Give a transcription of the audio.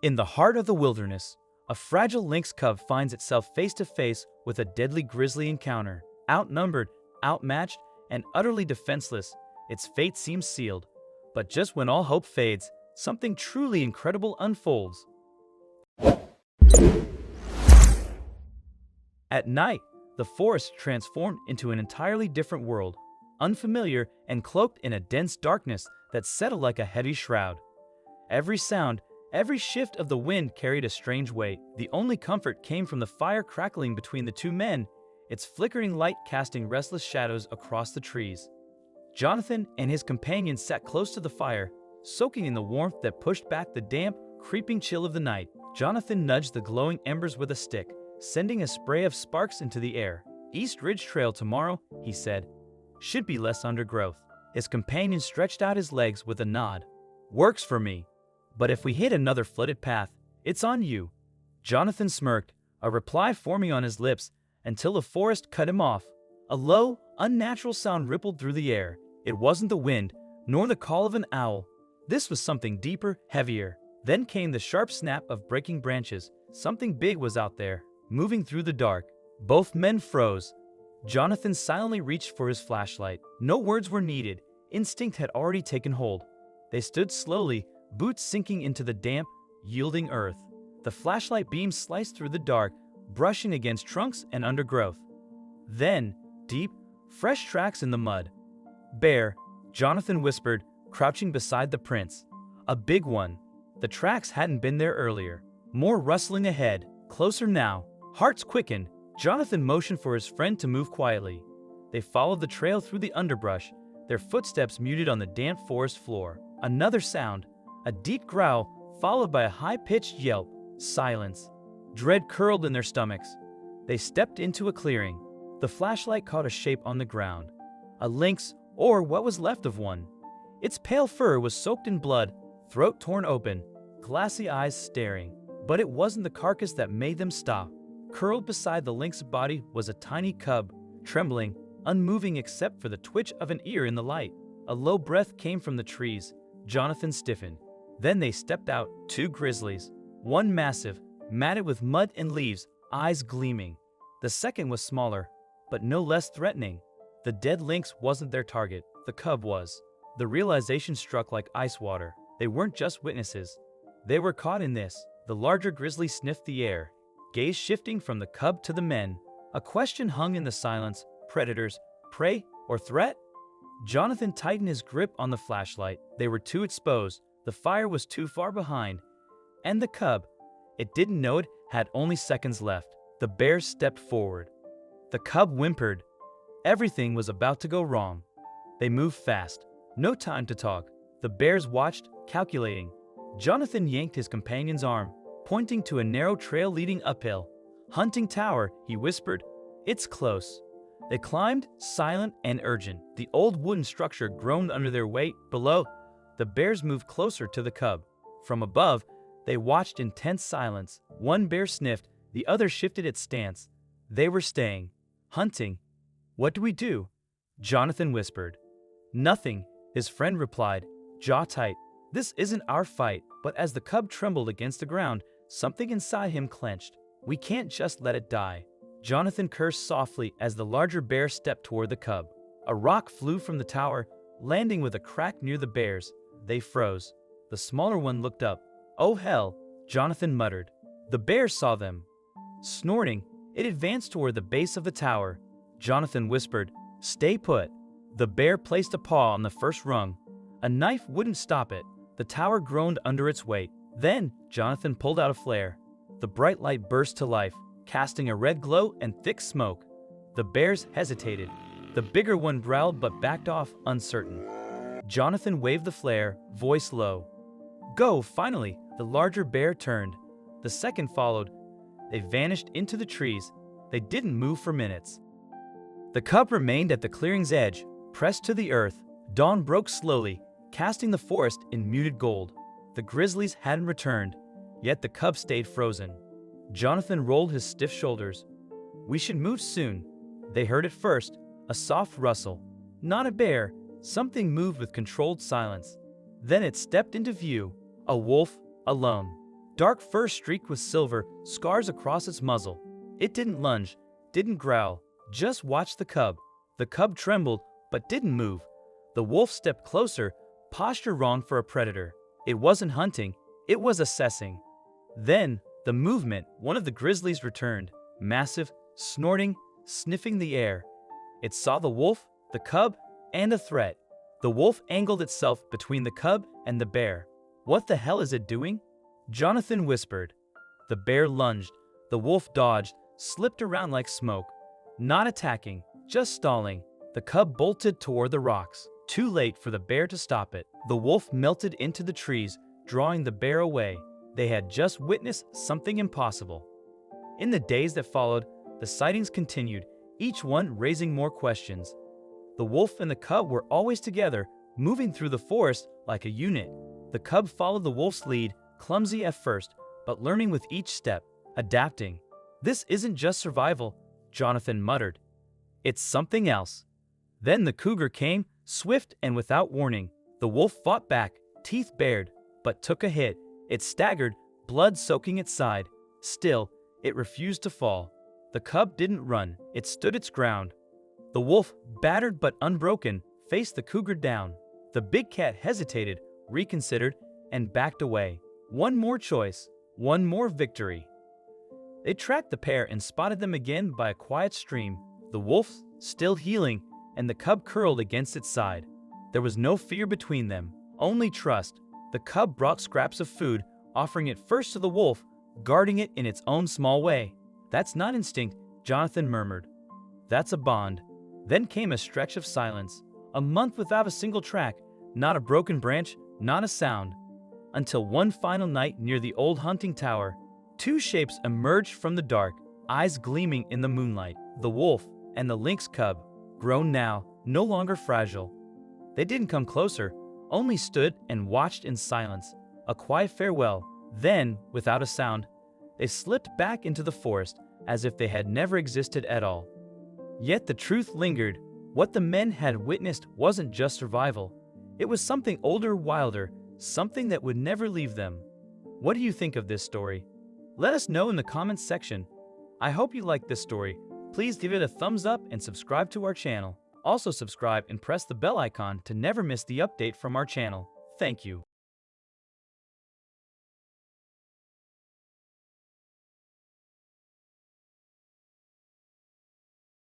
In the heart of the wilderness, a fragile lynx cub finds itself face to face with a deadly grizzly encounter. Outnumbered, outmatched, and utterly defenseless, its fate seems sealed. But just when all hope fades, something truly incredible unfolds. At night, the forest transformed into an entirely different world, unfamiliar and cloaked in a dense darkness that settled like a heavy shroud. Every sound, every shift of the wind carried a strange weight. The only comfort came from the fire crackling between the two men, its flickering light casting restless shadows across the trees. Jonathan and his companion sat close to the fire, soaking in the warmth that pushed back the damp, creeping chill of the night. Jonathan nudged the glowing embers with a stick, sending a spray of sparks into the air. "East Ridge Trail tomorrow," he said. "Should be less undergrowth." His companion stretched out his legs with a nod. "Works for me. But if we hit another flooded path, it's on you." Jonathan smirked, a reply forming on his lips, until the forest cut him off. A low, unnatural sound rippled through the air. It wasn't the wind, nor the call of an owl. This was something deeper, heavier. Then came the sharp snap of breaking branches. Something big was out there, moving through the dark. Both men froze. Jonathan silently reached for his flashlight. No words were needed. Instinct had already taken hold. They stood slowly, boots sinking into the damp, yielding earth. The flashlight beam sliced through the dark, brushing against trunks and undergrowth. Then, deep, fresh tracks in the mud. "Bear," Jonathan whispered, crouching beside the prints. "A big one." The tracks hadn't been there earlier. More rustling ahead, closer now. Hearts quickened. Jonathan motioned for his friend to move quietly. They followed the trail through the underbrush, their footsteps muted on the damp forest floor. Another sound, a deep growl, followed by a high-pitched yelp. Silence. Dread curled in their stomachs. They stepped into a clearing. The flashlight caught a shape on the ground. A lynx, or what was left of one. Its pale fur was soaked in blood, throat torn open, glassy eyes staring. But it wasn't the carcass that made them stop. Curled beside the lynx's body was a tiny cub, trembling, unmoving except for the twitch of an ear in the light. A low breath came from the trees. Jonathan stiffened. Then they stepped out, two grizzlies. One massive, matted with mud and leaves, eyes gleaming. The second was smaller, but no less threatening. The dead lynx wasn't their target, the cub was. The realization struck like ice water. They weren't just witnesses. They were caught in this. The larger grizzly sniffed the air, gaze shifting from the cub to the men. A question hung in the silence: predators, prey, or threat? Jonathan tightened his grip on the flashlight. They were too exposed. The fire was too far behind. And the cub, it didn't know it, had only seconds left. The bear stepped forward. The cub whimpered. Everything was about to go wrong. They moved fast. No time to talk. The bears watched, calculating. Jonathan yanked his companion's arm, pointing to a narrow trail leading uphill. "Hunting tower," he whispered. "It's close." They climbed, silent and urgent. The old wooden structure groaned under their weight. Below, the bears moved closer to the cub. From above, they watched in tense silence. One bear sniffed, the other shifted its stance. They were staying. Hunting. "What do we do?" Jonathan whispered. "Nothing," his friend replied, jaw tight. "This isn't our fight." But as the cub trembled against the ground, something inside him clenched. "We can't just let it die." Jonathan cursed softly as the larger bear stepped toward the cub. A rock flew from the tower, landing with a crack near the bears. They froze. The smaller one looked up. "Oh hell," Jonathan muttered. The bear saw them. Snorting, it advanced toward the base of the tower. Jonathan whispered, "Stay put." The bear placed a paw on the first rung. A knife wouldn't stop it. The tower groaned under its weight. Then, Jonathan pulled out a flare. The bright light burst to life, casting a red glow and thick smoke. The bears hesitated. The bigger one growled but backed off, uncertain. Jonathan waved the flare, voice low. "Go!" Finally, the larger bear turned. The second followed. They vanished into the trees. They didn't move for minutes. The cub remained at the clearing's edge, pressed to the earth. Dawn broke slowly, casting the forest in muted gold. The grizzlies hadn't returned, yet the cub stayed frozen. Jonathan rolled his stiff shoulders. "We should move soon." They heard it first, a soft rustle. Not a bear, something moved with controlled silence. Then it stepped into view, a wolf, alone. dark fur streaked with silver, scars across its muzzle. It didn't lunge, didn't growl, just watched the cub. The cub trembled, but didn't move. The wolf stepped closer, posture wrong for a predator. It wasn't hunting, it was assessing. Then, the movement, one of the grizzlies returned, massive, snorting, sniffing the air. It saw the wolf, the cub, and a threat. The wolf angled itself between the cub and the bear. "What the hell is it doing?" Jonathan whispered. The bear lunged. The wolf dodged, slipped around like smoke. Not attacking, just stalling. The cub bolted toward the rocks. Too late for the bear to stop it. The wolf melted into the trees, drawing the bear away. They had just witnessed something impossible. In the days that followed, the sightings continued, each one raising more questions. The wolf and the cub were always together, moving through the forest like a unit. The cub followed the wolf's lead, clumsy at first, but learning with each step, adapting. "This isn't just survival," Jonathan muttered. "It's something else." Then the cougar came, swift and without warning. The wolf fought back, teeth bared, but took a hit. It staggered, blood soaking its side. Still, it refused to fall. The cub didn't run, it stood its ground. The wolf, battered but unbroken, faced the cougar down. The big cat hesitated, reconsidered, and backed away. One more choice, one more victory. They tracked the pair and spotted them again by a quiet stream. The wolf, still healing, and the cub curled against its side. There was no fear between them, only trust. The cub brought scraps of food, offering it first to the wolf, guarding it in its own small way. "That's not instinct," Jonathan murmured. "That's a bond." Then came a stretch of silence, a month without a single track, not a broken branch, not a sound. Until one final night near the old hunting tower, two shapes emerged from the dark, eyes gleaming in the moonlight. The wolf and the lynx cub, grown now, no longer fragile. They didn't come closer, only stood and watched in silence, a quiet farewell. Then, without a sound, they slipped back into the forest as if they had never existed at all. Yet the truth lingered. What the men had witnessed wasn't just survival. It was something older, wilder, something that would never leave them. What do you think of this story? Let us know in the comments section. I hope you liked this story. Please give it a thumbs up and subscribe to our channel. Also subscribe and press the bell icon to never miss the update from our channel. Thank you.